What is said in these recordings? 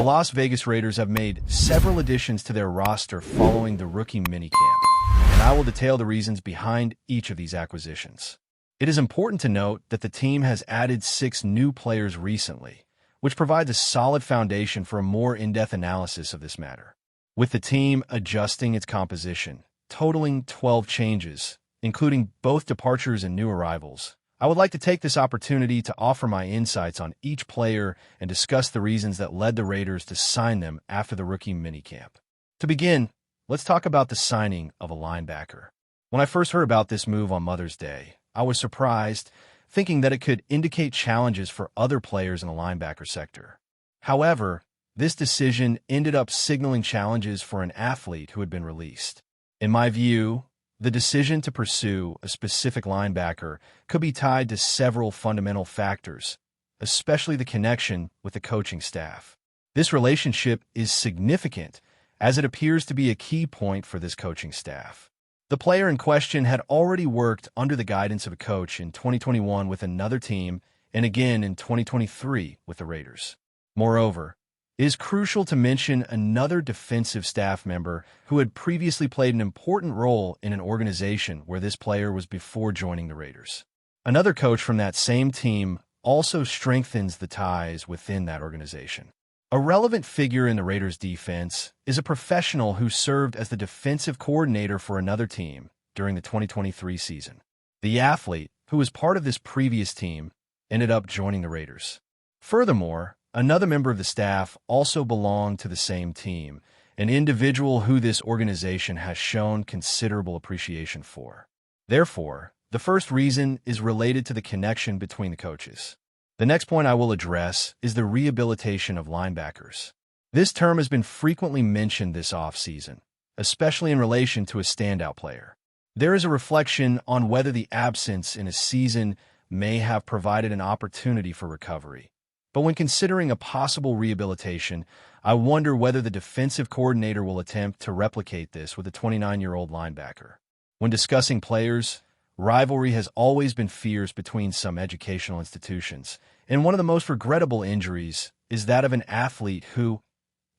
The Las Vegas Raiders have made several additions to their roster following the rookie minicamp, and I will detail the reasons behind each of these acquisitions. It is important to note that the team has added 6 new players recently, which provides a solid foundation for a more in-depth analysis of this matter. With the team adjusting its composition, totaling 12 changes, including both departures and new arrivals, I would like to take this opportunity to offer my insights on each player and discuss the reasons that led the Raiders to sign them after the rookie minicamp. To begin, let's talk about the signing of a linebacker. When I first heard about this move on Mother's Day, I was surprised, thinking that it could indicate challenges for other players in the linebacker sector. However, this decision ended up signaling challenges for an athlete who had been released. In my view, the decision to pursue a specific linebacker could be tied to several fundamental factors, especially the connection with the coaching staff. This relationship is significant, as it appears to be a key point for this coaching staff. The player in question had already worked under the guidance of a coach in 2021 with another team and again in 2023 with the Raiders. Moreover, it is crucial to mention another defensive staff member who had previously played an important role in an organization where this player was before joining the Raiders. Another coach from that same team also strengthens the ties within that organization. A relevant figure in the Raiders' defense is a professional who served as the defensive coordinator for another team during the 2023 season. The athlete, who was part of this previous team, ended up joining the Raiders. Furthermore, another member of the staff also belonged to the same team, an individual who this organization has shown considerable appreciation for. Therefore, the first reason is related to the connection between the coaches. The next point I will address is the rehabilitation of linebackers. This term has been frequently mentioned this offseason, especially in relation to a standout player. There is a reflection on whether the absence in a season may have provided an opportunity for recovery. But when considering a possible rehabilitation, I wonder whether the defensive coordinator will attempt to replicate this with a 29-year-old linebacker. When discussing players, rivalry has always been fierce between some educational institutions, and one of the most regrettable injuries is that of an athlete who,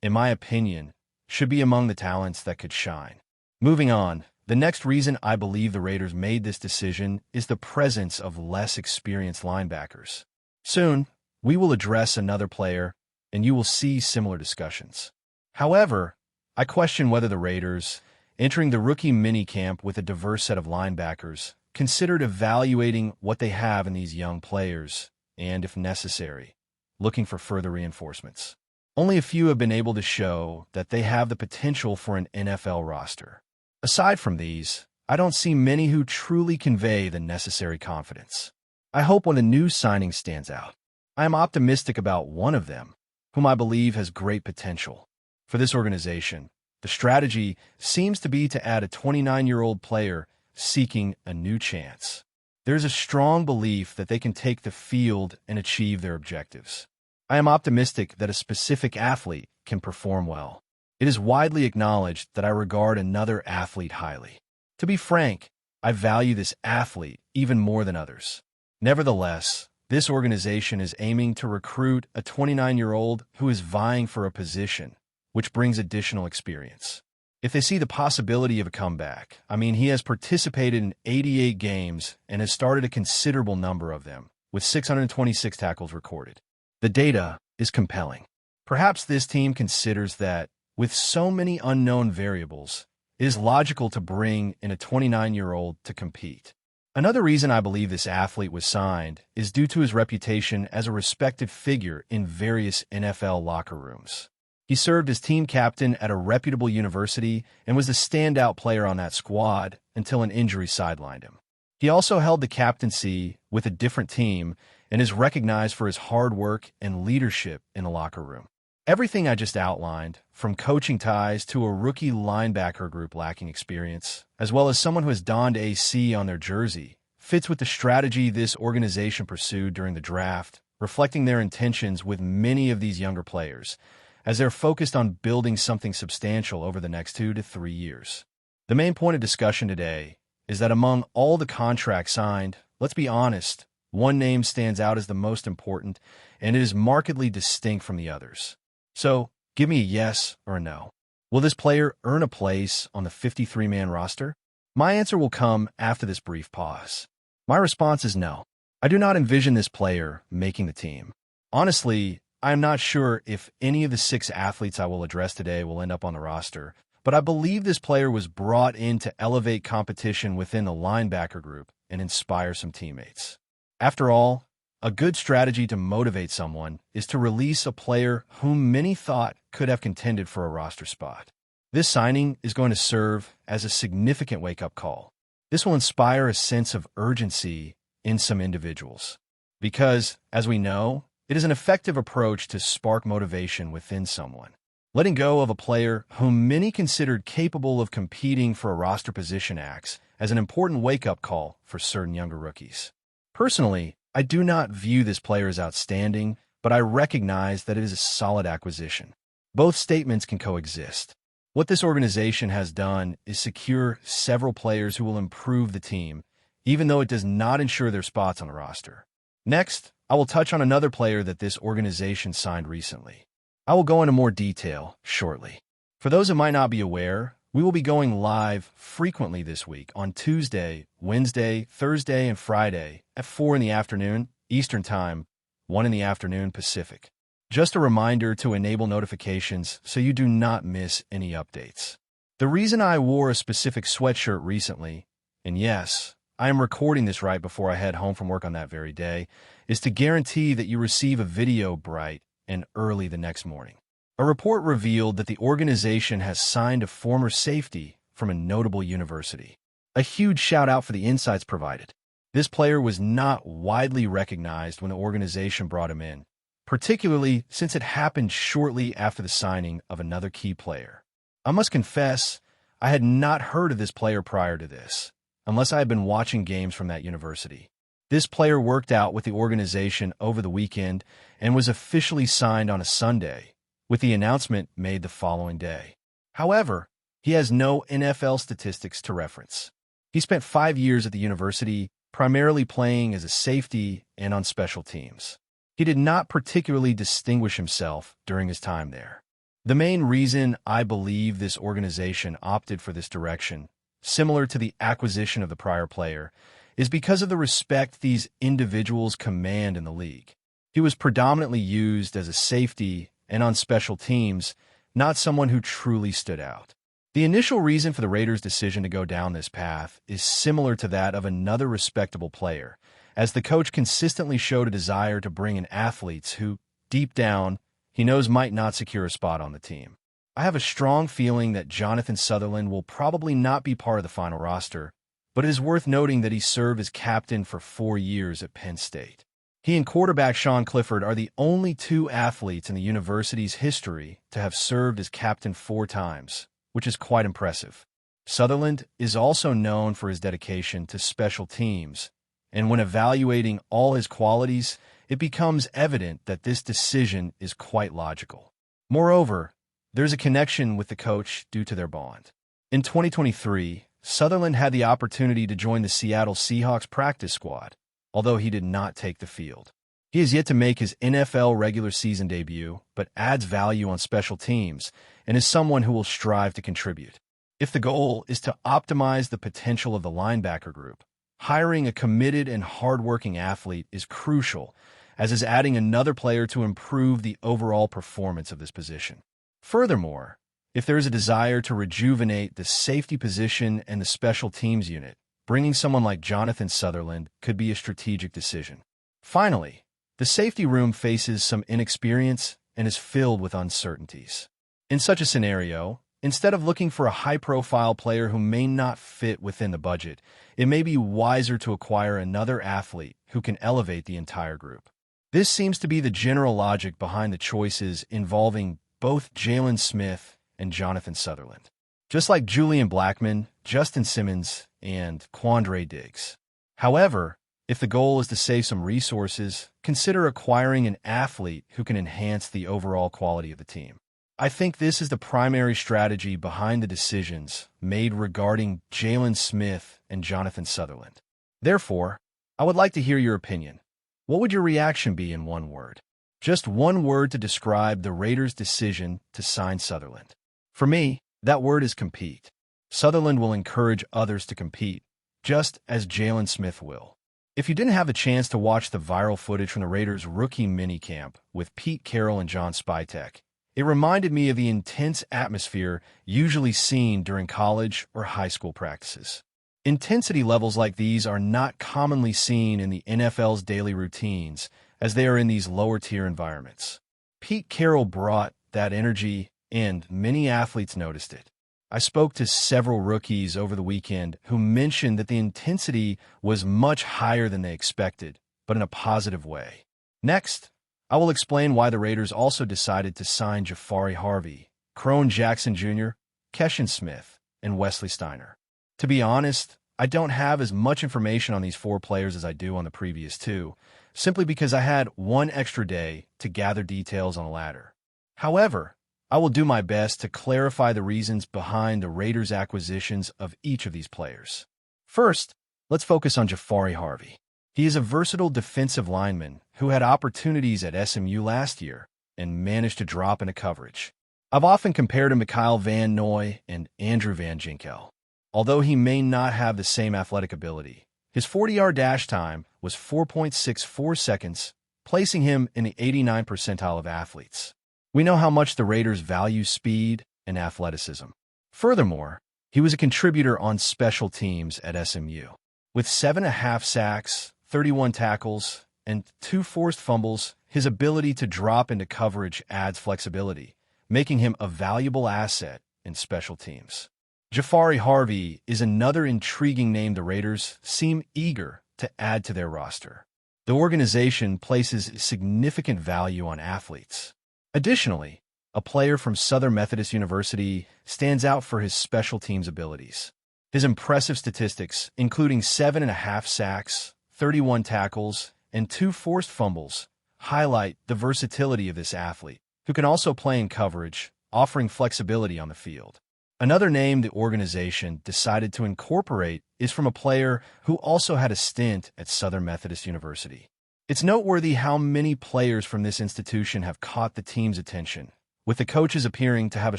in my opinion, should be among the talents that could shine. Moving on, the next reason I believe the Raiders made this decision is the presence of less experienced linebackers. Soon, we will address another player, and you will see similar discussions. However, I question whether the Raiders, entering the rookie minicamp with a diverse set of linebackers, considered evaluating what they have in these young players and, if necessary, looking for further reinforcements. Only a few have been able to show that they have the potential for an NFL roster. Aside from these, I don't see many who truly convey the necessary confidence. I hope one of the new signings stands out. I am optimistic about one of them, whom I believe has great potential. For this organization, the strategy seems to be to add a 29-year-old player seeking a new chance. There is a strong belief that they can take the field and achieve their objectives. I am optimistic that a specific athlete can perform well. It is widely acknowledged that I regard another athlete highly. To be frank, I value this athlete even more than others. Nevertheless, this organization is aiming to recruit a 29-year-old who is vying for a position, which brings additional experience. If they see the possibility of a comeback, he has participated in 88 games and has started a considerable number of them, with 626 tackles recorded. The data is compelling. Perhaps this team considers that, with so many unknown variables, it is logical to bring in a 29-year-old to compete. Another reason I believe this athlete was signed is due to his reputation as a respected figure in various NFL locker rooms. He served as team captain at a reputable university and was the standout player on that squad until an injury sidelined him. He also held the captaincy with a different team and is recognized for his hard work and leadership in the locker room. Everything I just outlined, from coaching ties to a rookie linebacker group lacking experience, as well as someone who has donned AC on their jersey, fits with the strategy this organization pursued during the draft, reflecting their intentions with many of these younger players, as they're focused on building something substantial over the next 2 to 3 years. The main point of discussion today is that among all the contracts signed, let's be honest, one name stands out as the most important, and it is markedly distinct from the others. So, give me a yes or a no. Will this player earn a place on the 53-man roster? My answer will come after this brief pause. My response is no. I do not envision this player making the team. Honestly, I am not sure if any of the 6 athletes I will address today will end up on the roster, but I believe this player was brought in to elevate competition within the linebacker group and inspire some teammates. After all, a good strategy to motivate someone is to release a player whom many thought could have contended for a roster spot. This signing is going to serve as a significant wake-up call. This will inspire a sense of urgency in some individuals. Because, as we know, it is an effective approach to spark motivation within someone. Letting go of a player whom many considered capable of competing for a roster position acts as an important wake-up call for certain younger rookies. Personally, I do not view this player as outstanding, but I recognize that it is a solid acquisition. Both statements can coexist. What this organization has done is secure several players who will improve the team, even though it does not ensure their spots on the roster. Next, I will touch on another player that this organization signed recently. I will go into more detail shortly. For those who might not be aware, we will be going live frequently this week on Tuesday, Wednesday, Thursday, and Friday at 4 in the afternoon Eastern Time, 1 in the afternoon Pacific. Just a reminder to enable notifications so you do not miss any updates. The reason I wore a specific sweatshirt recently, and yes, I am recording this right before I head home from work on that very day, is to guarantee that you receive a video bright and early the next morning. A report revealed that the organization has signed a former safety from a notable university. A huge shout out for the insights provided. This player was not widely recognized when the organization brought him in, particularly since it happened shortly after the signing of another key player. I must confess, I had not heard of this player prior to this, unless I had been watching games from that university. This player worked out with the organization over the weekend and was officially signed on a Sunday, with the announcement made the following day. However, he has no NFL statistics to reference. He spent 5 years at the university, primarily playing as a safety and on special teams. He did not particularly distinguish himself during his time there. The main reason I believe this organization opted for this direction, similar to the acquisition of the prior player, is because of the respect these individuals command in the league. He was predominantly used as a safety and on special teams, not someone who truly stood out. The initial reason for the Raiders' decision to go down this path is similar to that of another respectable player, as the coach consistently showed a desire to bring in athletes who, deep down, he knows might not secure a spot on the team. I have a strong feeling that Jonathan Sutherland will probably not be part of the final roster, but it is worth noting that he served as captain for 4 years at Penn State. He and quarterback Sean Clifford are the only 2 athletes in the university's history to have served as captain 4 times, which is quite impressive. Sutherland is also known for his dedication to special teams, and when evaluating all his qualities, it becomes evident that this decision is quite logical. Moreover, there's a connection with the coach due to their bond. In 2023, Sutherland had the opportunity to join the Seattle Seahawks practice squad, although he did not take the field. He has yet to make his NFL regular season debut, but adds value on special teams and is someone who will strive to contribute. If the goal is to optimize the potential of the linebacker group, hiring a committed and hardworking athlete is crucial, as is adding another player to improve the overall performance of this position. Furthermore, if there is a desire to rejuvenate the safety position and the special teams unit, bringing someone like Jonathan Sutherland could be a strategic decision. Finally, the safety room faces some inexperience and is filled with uncertainties. In such a scenario, instead of looking for a high-profile player who may not fit within the budget, it may be wiser to acquire another athlete who can elevate the entire group. This seems to be the general logic behind the choices involving both Jalen Smith and Jonathan Sutherland. Just like Julian Blackmon, Justin Simmons, and Quandre Diggs. However, if the goal is to save some resources, consider acquiring an athlete who can enhance the overall quality of the team. I think this is the primary strategy behind the decisions made regarding Jalen Smith and Jonathan Sutherland. Therefore, I would like to hear your opinion. What would your reaction be in one word? Just one word to describe the Raiders' decision to sign Sutherland. For me, that word is compete. Sutherland will encourage others to compete, just as Jalen Smith will. If you didn't have a chance to watch the viral footage from the Raiders' rookie minicamp with Pete Carroll and John Spytek, it reminded me of the intense atmosphere usually seen during college or high school practices. Intensity levels like these are not commonly seen in the NFL's daily routines, as they are in these lower-tier environments. Pete Carroll brought that energy, and many athletes noticed it. I spoke to several rookies over the weekend who mentioned that the intensity was much higher than they expected, but in a positive way. Next, I will explain why the Raiders also decided to sign Jafari Harvey, Crone Jackson Jr., Keshan Smith, and Wesley Steiner. To be honest, I don't have as much information on these 4 players as I do on the previous 2, simply because I had one extra day to gather details on the latter. However, I will do my best to clarify the reasons behind the Raiders' acquisitions of each of these players. First, let's focus on Jafari Harvey. He is a versatile defensive lineman who had opportunities at SMU last year and managed to drop into coverage. I've often compared him to Kyle Van Noy and Andrew Van Ginkel. Although he may not have the same athletic ability, his 40-yard dash time was 4.64 seconds, placing him in the 89th percentile of athletes. We know how much the Raiders value speed and athleticism. Furthermore, he was a contributor on special teams at SMU. With 7.5 sacks, 31 tackles, and 2 forced fumbles, his ability to drop into coverage adds flexibility, making him a valuable asset in special teams. Jafari Harvey is another intriguing name the Raiders seem eager to add to their roster. The organization places significant value on athletes. Additionally, a player from Southern Methodist University stands out for his special teams abilities. His impressive statistics, including 7.5 sacks, 31 tackles, and 2 forced fumbles, highlight the versatility of this athlete, who can also play in coverage, offering flexibility on the field. Another name the organization decided to incorporate is from a player who also had a stint at Southern Methodist University. It's noteworthy how many players from this institution have caught the team's attention, with the coaches appearing to have a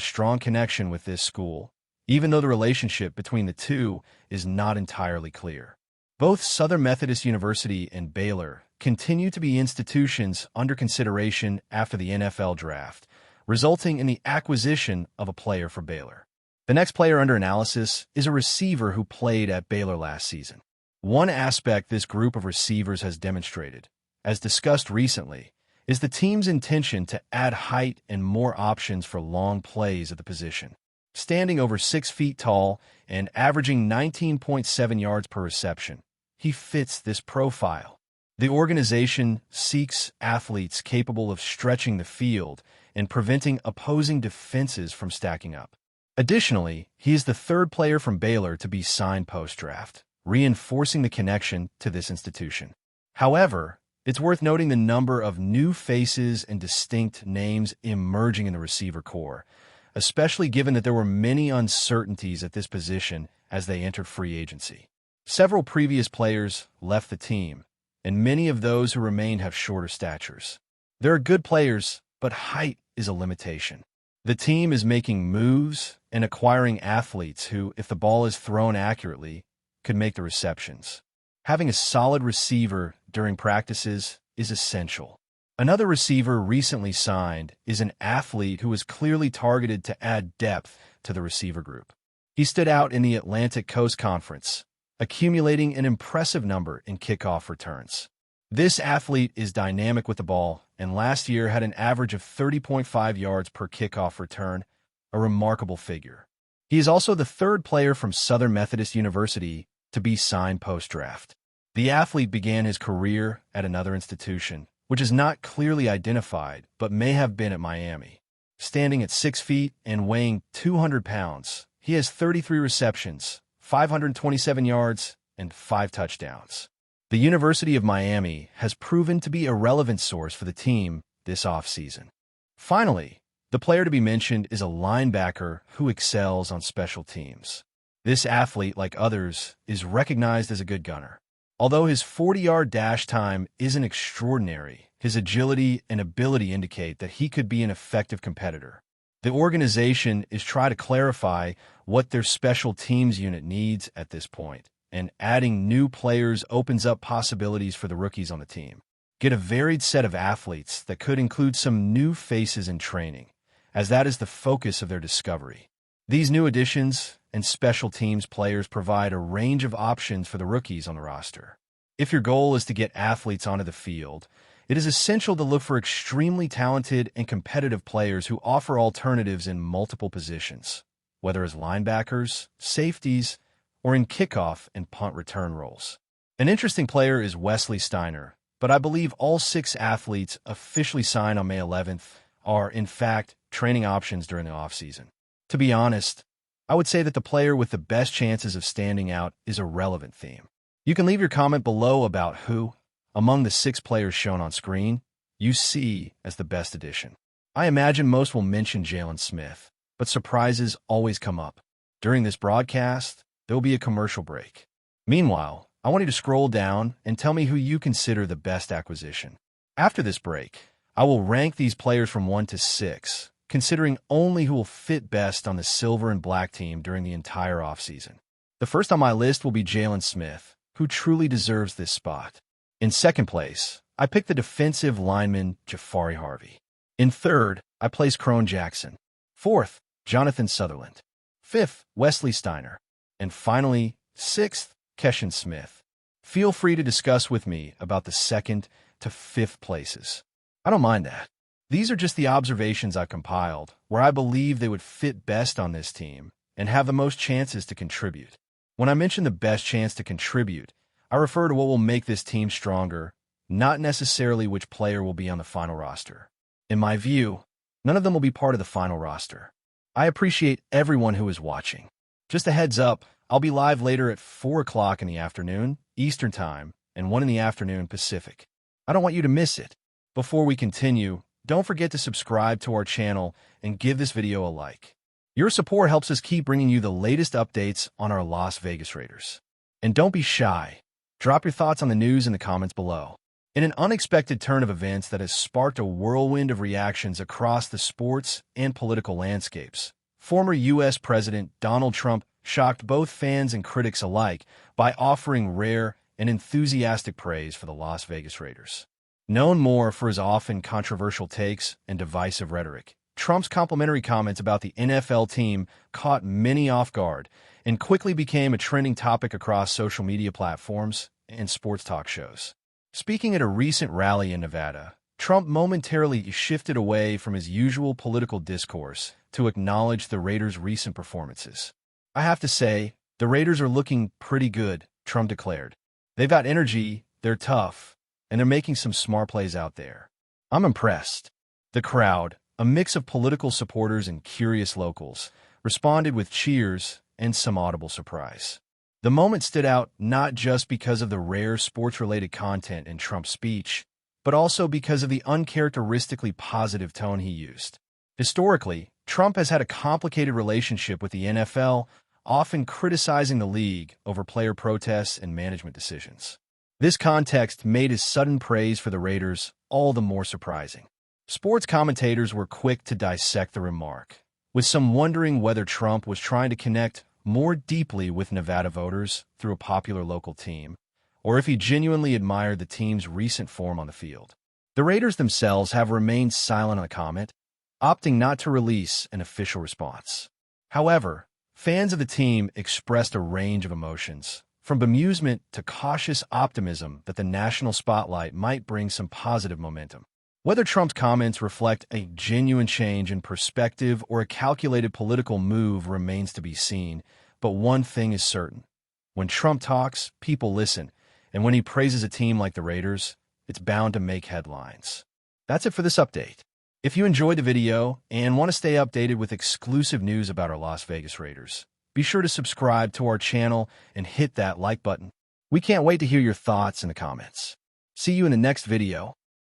strong connection with this school, even though the relationship between the two is not entirely clear. Both Southern Methodist University and Baylor continue to be institutions under consideration after the NFL draft, resulting in the acquisition of a player for Baylor. The next player under analysis is a receiver who played at Baylor last season. One aspect this group of receivers has demonstrated, as discussed recently, is the team's intention to add height and more options for long plays at the position. Standing over 6 feet tall and averaging 19.7 yards per reception, he fits this profile. The organization seeks athletes capable of stretching the field and preventing opposing defenses from stacking up. Additionally, he is the 3rd player from Baylor to be signed post-draft, reinforcing the connection to this institution. However, it's worth noting the number of new faces and distinct names emerging in the receiver corps, especially given that there were many uncertainties at this position as they entered free agency. Several previous players left the team, and many of those who remained have shorter statures. There are good players, but height is a limitation. The team is making moves and acquiring athletes who, if the ball is thrown accurately, could make the receptions. Having a solid receiver during practices is essential. Another receiver recently signed is an athlete who was clearly targeted to add depth to the receiver group. He stood out in the Atlantic Coast Conference, accumulating an impressive number in kickoff returns. This athlete is dynamic with the ball, and last year had an average of 30.5 yards per kickoff return, a remarkable figure. He is also the 3rd player from Southern Methodist University to be signed post-draft. The athlete began his career at another institution, which is not clearly identified, but may have been at Miami. Standing at 6 feet and weighing 200 pounds, he has 33 receptions, 527 yards, and 5 touchdowns. The University of Miami has proven to be a relevant source for the team this offseason. Finally, the player to be mentioned is a linebacker who excels on special teams. This athlete, like others, is recognized as a good gunner. Although his 40-yard dash time isn't extraordinary, his agility and ability indicate that he could be an effective competitor. The organization is trying to clarify what their special teams unit needs at this point, and adding new players opens up possibilities for the rookies on the team. Get a varied set of athletes that could include some new faces in training, as that is the focus of their discovery. These new additions and special teams players provide a range of options for the rookies on the roster. If your goal is to get athletes onto the field, it is essential to look for extremely talented and competitive players who offer alternatives in multiple positions, whether as linebackers, safeties, or in kickoff and punt return roles. An interesting player is Wesley Steiner, but I believe all 6 athletes officially signed on May 11th are, in fact, training options during the offseason. To be honest, I would say that the player with the best chances of standing out is a relevant theme. You can leave your comment below about who, among the 6 players shown on screen, you see as the best addition. I imagine most will mention Jalen Smith, but surprises always come up. During this broadcast, there will be a commercial break. Meanwhile, I want you to scroll down and tell me who you consider the best acquisition. After this break, I will rank these players from 1 to 6, considering only who will fit best on the silver and black team during the entire offseason. The first on my list will be Jalen Smith, who truly deserves this spot. In second place, I picked the defensive lineman Jafari Harvey. In third, I placed Crone Jackson. Fourth, Jonathan Sutherland. Fifth, Wesley Steiner. And finally, sixth, Keshan Smith. Feel free to discuss with me about the 2nd to 5th places. I don't mind that. These are just the observations I've compiled, where I believe they would fit best on this team and have the most chances to contribute. When I mention the best chance to contribute, I refer to what will make this team stronger, not necessarily which player will be on the final roster. In my view, none of them will be part of the final roster. I appreciate everyone who is watching. Just a heads up, I'll be live later at 4 o'clock in the afternoon, Eastern Time, and 1 in the afternoon, Pacific. I don't want you to miss it. Before we continue, don't forget to subscribe to our channel and give this video a like. Your support helps us keep bringing you the latest updates on our Las Vegas Raiders. And don't be shy. Drop your thoughts on the news in the comments below. In an unexpected turn of events that has sparked a whirlwind of reactions across the sports and political landscapes, former U.S. President Donald Trump shocked both fans and critics alike by offering rare and enthusiastic praise for the Las Vegas Raiders. Known more for his often controversial takes and divisive rhetoric, Trump's complimentary comments about the NFL team caught many off guard and quickly became a trending topic across social media platforms and sports talk shows. Speaking at a recent rally in Nevada, Trump momentarily shifted away from his usual political discourse to acknowledge the Raiders' recent performances. I have to say, the Raiders are looking pretty good, Trump declared. They've got energy, they're tough, and they're making some smart plays out there. I'm impressed. The crowd, a mix of political supporters and curious locals, responded with cheers and some audible surprise. The moment stood out not just because of the rare sports-related content in Trump's speech, but also because of the uncharacteristically positive tone he used. Historically, Trump has had a complicated relationship with the NFL, often criticizing the league over player protests and management decisions. This context made his sudden praise for the Raiders all the more surprising. Sports commentators were quick to dissect the remark, with some wondering whether Trump was trying to connect more deeply with Nevada voters through a popular local team, or if he genuinely admired the team's recent form on the field. The Raiders themselves have remained silent on the comment, opting not to release an official response. However, fans of the team expressed a range of emotions, from bemusement to cautious optimism that the national spotlight might bring some positive momentum. Whether Trump's comments reflect a genuine change in perspective or a calculated political move remains to be seen, but one thing is certain. When Trump talks, people listen, and when he praises a team like the Raiders, it's bound to make headlines. That's it for this update. If you enjoyed the video and want to stay updated with exclusive news about our Las Vegas Raiders, be sure to subscribe to our channel and hit that like button. We can't wait to hear your thoughts in the comments. See you in the next video.